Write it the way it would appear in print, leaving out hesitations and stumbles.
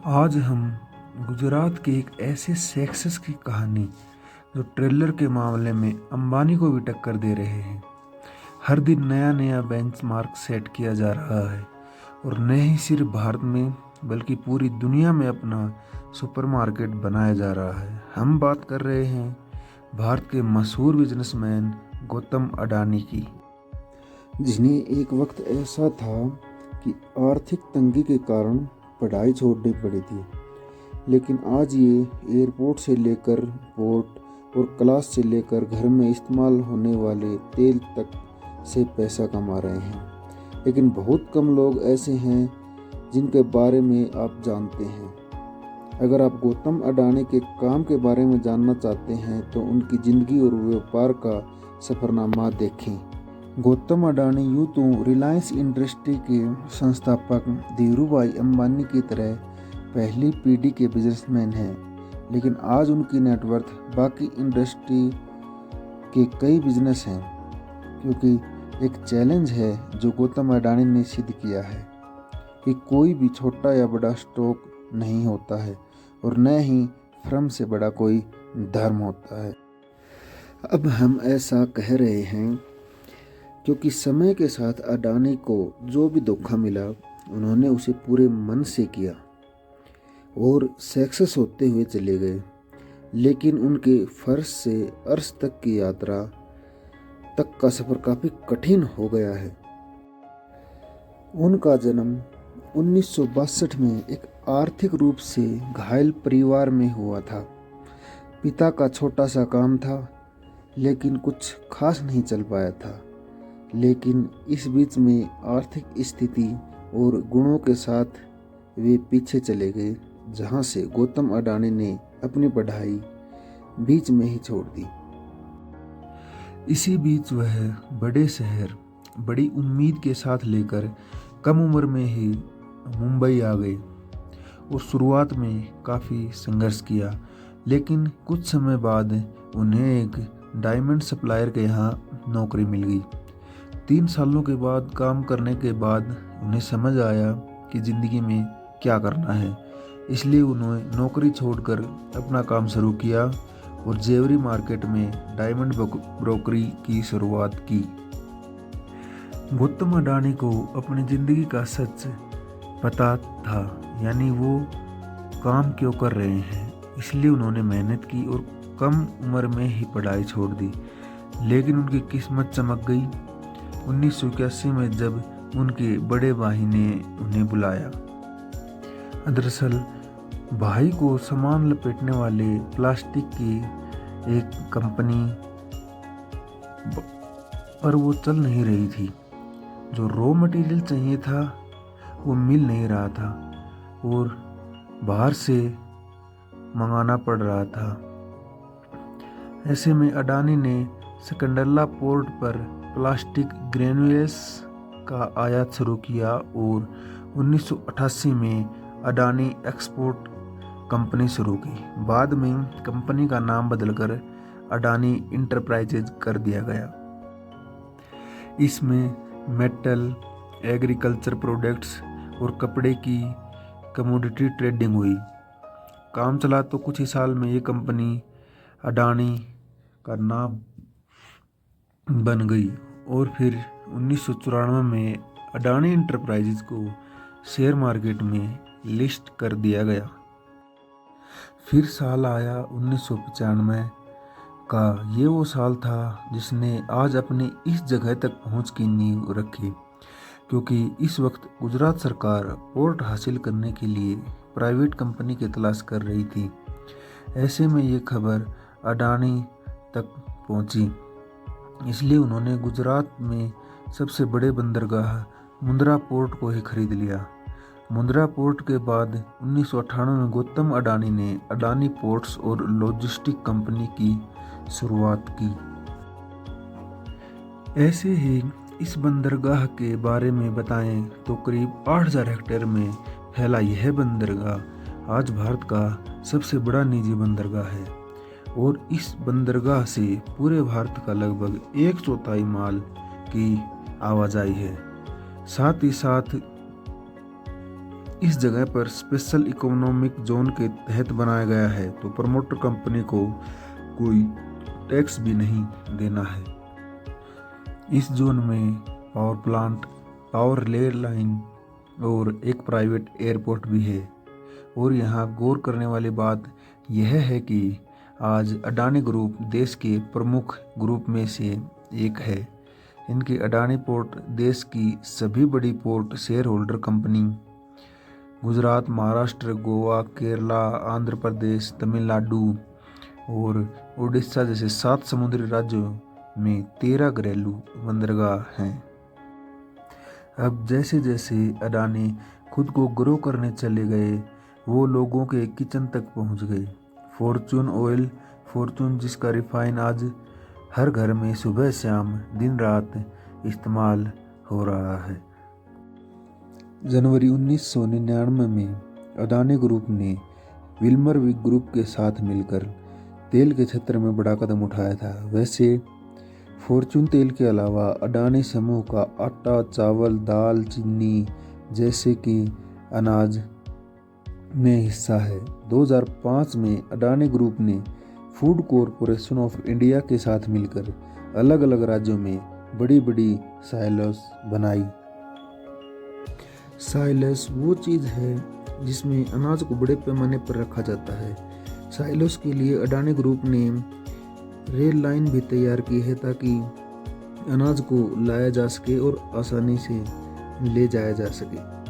आज हम गुजरात के एक ऐसे सक्सेस की कहानी जो ट्रेलर के मामले में अंबानी को भी टक्कर दे रहे हैं। हर दिन नया नया बेंचमार्क सेट किया जा रहा है और न ही सिर्फ भारत में बल्कि पूरी दुनिया में अपना सुपरमार्केट बनाया जा रहा है। हम बात कर रहे हैं भारत के मशहूर बिजनेसमैन गौतम अडानी की, जिन्हें एक वक्त ऐसा था कि आर्थिक तंगी के कारण पढ़ाई छोड़नी पड़ी थी, लेकिन आज ये एयरपोर्ट से लेकर पोर्ट और क्लास से लेकर घर में इस्तेमाल होने वाले तेल तक से पैसा कमा रहे हैं। लेकिन बहुत कम लोग ऐसे हैं जिनके बारे में आप जानते हैं। अगर आप गौतम अडानी के काम के बारे में जानना चाहते हैं तो उनकी ज़िंदगी और व्यापार का सफ़रनामा देखें। गौतम अडानी यूँ तो रिलायंस इंडस्ट्री के संस्थापक धीरूभाई अंबानी की तरह पहली पीढ़ी के बिजनेसमैन हैं, लेकिन आज उनकी नेटवर्थ बाकी इंडस्ट्री के कई बिजनेस हैं, क्योंकि एक चैलेंज है जो गौतम अडानी ने सिद्ध किया है कि कोई भी छोटा या बड़ा स्टॉक नहीं होता है और न ही फर्म से बड़ा कोई धर्म होता है। अब हम ऐसा कह रहे हैं क्योंकि समय के साथ अडानी को जो भी धोखा मिला उन्होंने उसे पूरे मन से किया और सक्सेस होते हुए चले गए। लेकिन उनके फर्श से अर्श तक की यात्रा तक का सफ़र काफ़ी कठिन हो गया है। उनका जन्म 1962 में एक आर्थिक रूप से घायल परिवार में हुआ था। पिता का छोटा सा काम था, लेकिन कुछ खास नहीं चल पाया था। लेकिन इस बीच में आर्थिक स्थिति और गुणों के साथ वे पीछे चले गए, जहां से गौतम अडानी ने अपनी पढ़ाई बीच में ही छोड़ दी। इसी बीच वह बड़े शहर बड़ी उम्मीद के साथ लेकर कम उम्र में ही मुंबई आ गए और शुरुआत में काफ़ी संघर्ष किया, लेकिन कुछ समय बाद उन्हें एक डायमंड सप्लायर के यहाँ नौकरी मिल गई। 3 सालों के बाद काम करने के बाद उन्हें समझ आया कि ज़िंदगी में क्या करना है, इसलिए उन्होंने नौकरी छोड़कर अपना काम शुरू किया और जेवरी मार्केट में डायमंड ब्रोकरी की शुरुआत की। गौतम अडानी को अपनी ज़िंदगी का सच पता था, यानी वो काम क्यों कर रहे हैं, इसलिए उन्होंने मेहनत की और कम उम्र में ही पढ़ाई छोड़ दी। लेकिन उनकी किस्मत चमक गई 1981 में जब उनके बड़े भाई ने उन्हें बुलाया। दरअसल भाई को सामान लपेटने वाले प्लास्टिक की एक कंपनी पर वो चल नहीं रही थी। जो रॉ मटेरियल चाहिए था वो मिल नहीं रहा था और बाहर से मंगाना पड़ रहा था। ऐसे में अडानी ने सिकंदराबाद पोर्ट पर प्लास्टिक ग्रेन्यूल्स का आयात शुरू किया और 1988 में अडानी एक्सपोर्ट कंपनी शुरू की। बाद में कंपनी का नाम बदलकर अडानी इंटरप्राइजेज कर दिया गया। इसमें मेटल, एग्रीकल्चर प्रोडक्ट्स और कपड़े की कमोडिटी ट्रेडिंग हुई। काम चला तो कुछ ही साल में ये कंपनी अडानी का नाम बन गई और फिर 1994 में अडानी इंटरप्राइजेज को शेयर मार्केट में लिस्ट कर दिया गया। फिर साल आया 1995 का। ये वो साल था जिसने आज अपनी इस जगह तक पहुंच की नींव रखी, क्योंकि इस वक्त गुजरात सरकार पोर्ट हासिल करने के लिए प्राइवेट कंपनी की तलाश कर रही थी। ऐसे में ये खबर अडानी तक पहुंची, इसलिए उन्होंने गुजरात में सबसे बड़े बंदरगाह मुंद्रा पोर्ट को ही खरीद लिया। मुंद्रा पोर्ट के बाद 1998 में गौतम अडानी ने अडानी पोर्ट्स और लॉजिस्टिक कंपनी की शुरुआत की। ऐसे ही इस बंदरगाह के बारे में बताएं तो करीब 8000 हेक्टेयर में फैला यह बंदरगाह आज भारत का सबसे बड़ा निजी बंदरगाह है और इस बंदरगाह से पूरे भारत का लगभग 1/4 माल की आवाजाही है। साथ ही साथ इस जगह पर स्पेशल इकोनॉमिक जोन के तहत बनाया गया है, तो प्रमोटर कंपनी को कोई टैक्स भी नहीं देना है। इस जोन में power plant, power rail line और एक प्राइवेट एयरपोर्ट भी है। और यहाँ गौर करने वाली बात यह है कि आज अडानी ग्रुप देश के प्रमुख ग्रुप में से एक है। इनकी अडानी पोर्ट देश की सभी बड़ी port shareholder company Gujarat, Maharashtra, Goa, Kerala, Andhra Pradesh, Tamil Nadu और उड़ीसा जैसे 7 समुद्री राज्यों में 13 घरेलू बंदरगाह हैं। अब जैसे जैसे अडानी खुद को ग्रो करने चले गए, वो लोगों के किचन तक पहुंच गए। फॉर्चून ऑयल, फॉर्चून जिसका रिफाइन आज हर घर में सुबह शाम दिन रात इस्तेमाल हो रहा है। जनवरी 1999 में अडानी ग्रुप ने विल्मर विग ग्रुप के साथ मिलकर तेल के क्षेत्र में बड़ा कदम उठाया था। वैसे फॉर्चून तेल के अलावा अडानी समूह का आटा, चावल, दाल, चीनी जैसे कि अनाज में हिस्सा है। 2005 में अडानी ग्रुप ने फूड कॉरपोरेशन ऑफ इंडिया के साथ मिलकर अलग अलग राज्यों में बड़ी बड़ी साइलोस बनाई। साइलोस वो चीज़ है जिसमें अनाज को बड़े पैमाने पर रखा जाता है। साइलोस के लिए अडानी ग्रुप ने रेल लाइन भी तैयार की है ताकि अनाज को लाया जा सके और आसानी से ले जाया जा सके।